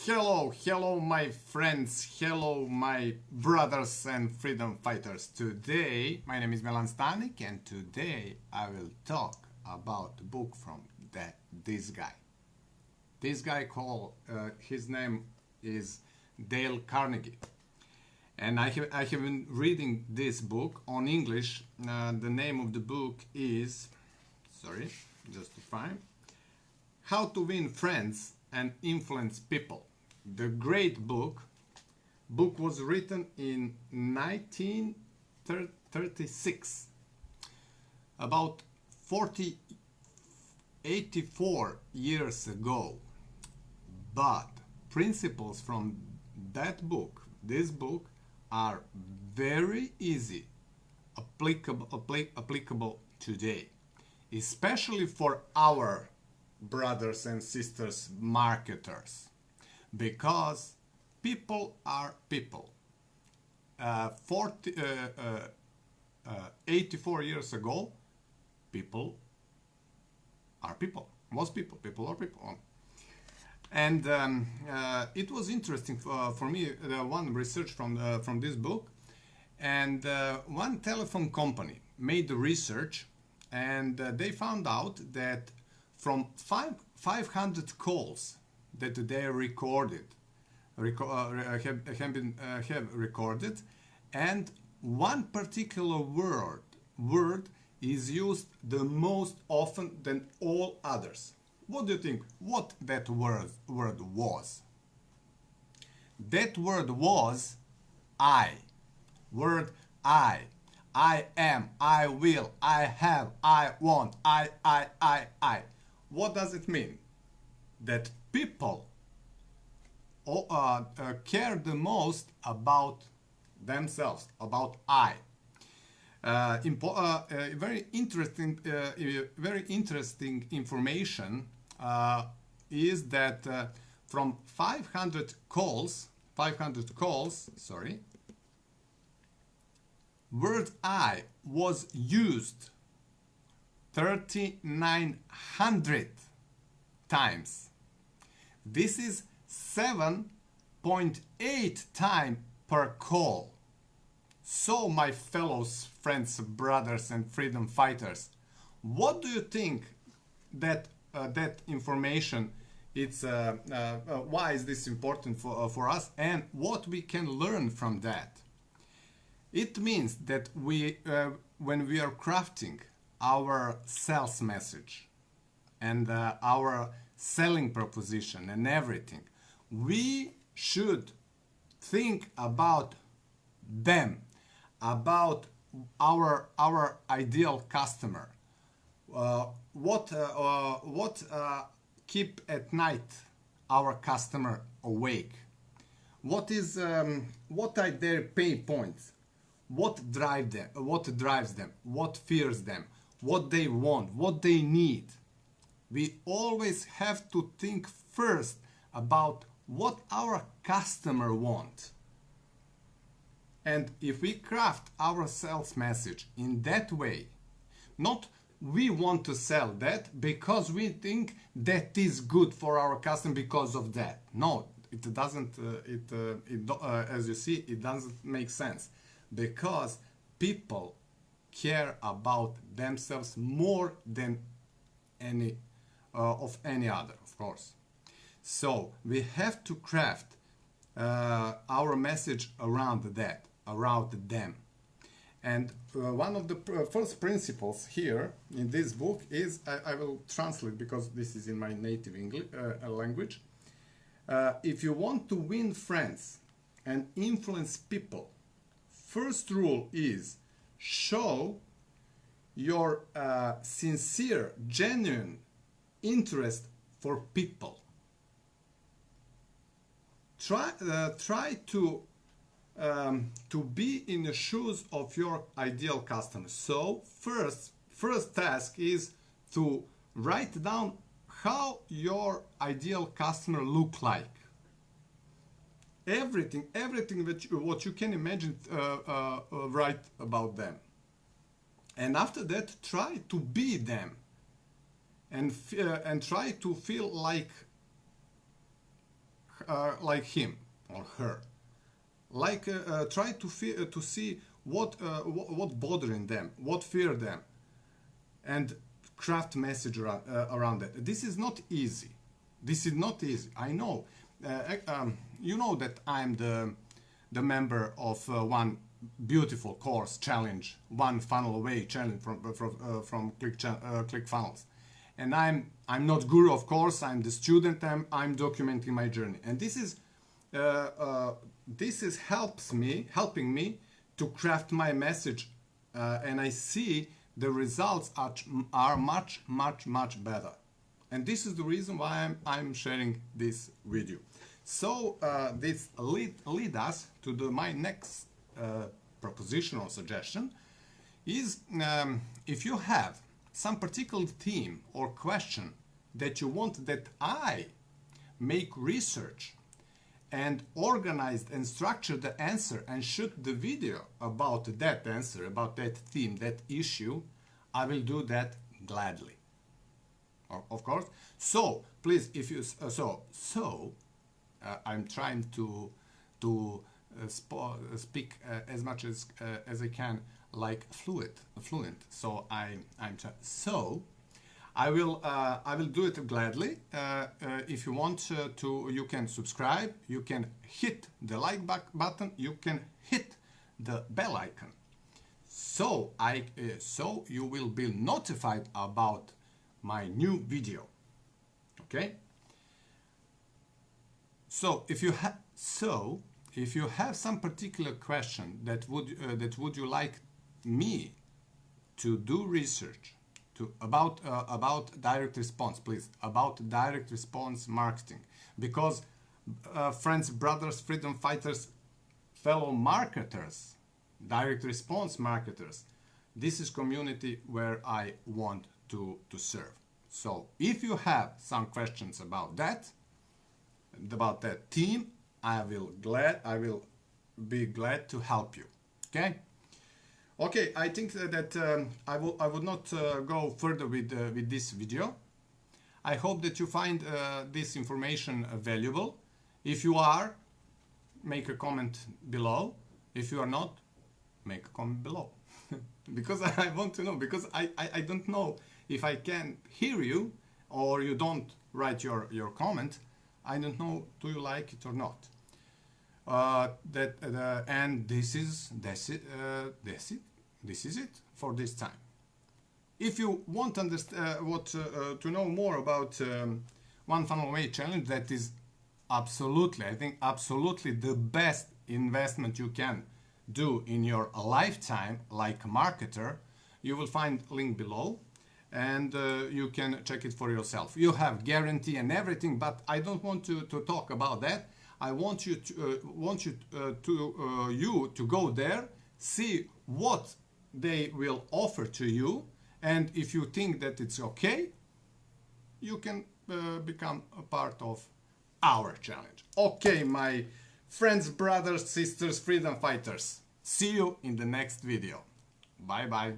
Hello my friends, hello my brothers and freedom fighters. Today, my name is Milan Stanik and today I will talk about the book from this guy. This guy his name is Dale Carnegie. And I have been reading this book on English. The name of the book is, just to find, How to Win Friends and Influence People. The great book was written in 1936, about 84 years ago. But principles from this book, are very easy applicable today, especially for our brothers and sisters marketers, because people are people. 84 years ago, people are people. Most people are people. And it was interesting for me, one research from this book, and one telephone company made the research, and they found out that from 500 calls that they recorded, have recorded, and one particular word is used the most often than all others. What do you think? What that word was? That word was I. Word I. I am, I will, I have, I want, I. What does it mean? That people care the most about themselves, about I. Very interesting information is that from 500 calls, word I was used 3,900 times. This is 7.8 times per call. So, my fellow friends, brothers and freedom fighters, what do you think that that information, why is this important for us, and what we can learn from that? It means that when we are crafting our sales message and our selling proposition and everything, we should think about them, about our ideal customer. What keep at night our customer awake? What are their pain points? What drives them? What fears them? What they want? What they need? We always have to think first about what our customer wants. And if we craft our sales message in that way, not we want to sell that because we think that is good for our customer because of that. No, it doesn't. As you see, it doesn't make sense, because people care about themselves more than any other, of course. So we have to craft our message around that, around them. And one of the first principles here in this book is, I will translate because this is in my native English language. If you want to win friends and influence people, first rule is show your sincere, genuine interest for people. Try to be in the shoes of your ideal customer. So first task is to write down how your ideal customer look like. Everything what you can imagine, write about them. And after that, try to be them, and try to feel like like him or her. Like try to see what bothering them, what fear them, and craft message around that. This is not easy. This is not easy. I know. You know that I'm the member of one beautiful course challenge, one funnel away challenge from ClickFunnels, and I'm not guru, of course. I'm the student. I'm documenting my journey, and this is helping me to craft my message, and I see the results are much better. And this is the reason why I'm sharing this with you. So this lead us to my next proposition or suggestion is, if you have some particular theme or question that you want that I make research and organize and structure the answer and shoot the video about that answer, about that theme, that issue, I will do that gladly. Of course. So please, if you I'm trying to speak as much as I can, like fluent. So I will do it gladly. If you want to, you can subscribe. You can hit the like button. You can hit the bell icon. So you will be notified about my new video. Okay. So if you have some particular question that would you like me to do research about direct response, please, about direct response marketing, because friends, brothers, freedom fighters, fellow marketers, direct response marketers, this is community where I want to serve. So if you have some questions about that team, I will be glad to help you. Okay, I think that I would not go further with this video. I hope that you find this information valuable. If you are, make a comment below. If you are not, make a comment below. Because I want to know, because I don't know if I can hear you or you don't write your comment. I don't know, do you like it or not? And this is it for this time. If you want to know more about One Funnel Away Challenge, that is absolutely, I think absolutely the best investment you can do in your lifetime like marketer, you will find link below, and you can check it for yourself. You have guarantee and everything, but I don't want to talk about that. I want you to go there, see what they will offer to you, and if you think that it's okay, you can become a part of our challenge. Okay, my friends, brothers, sisters, freedom fighters. See you in the next video. Bye bye.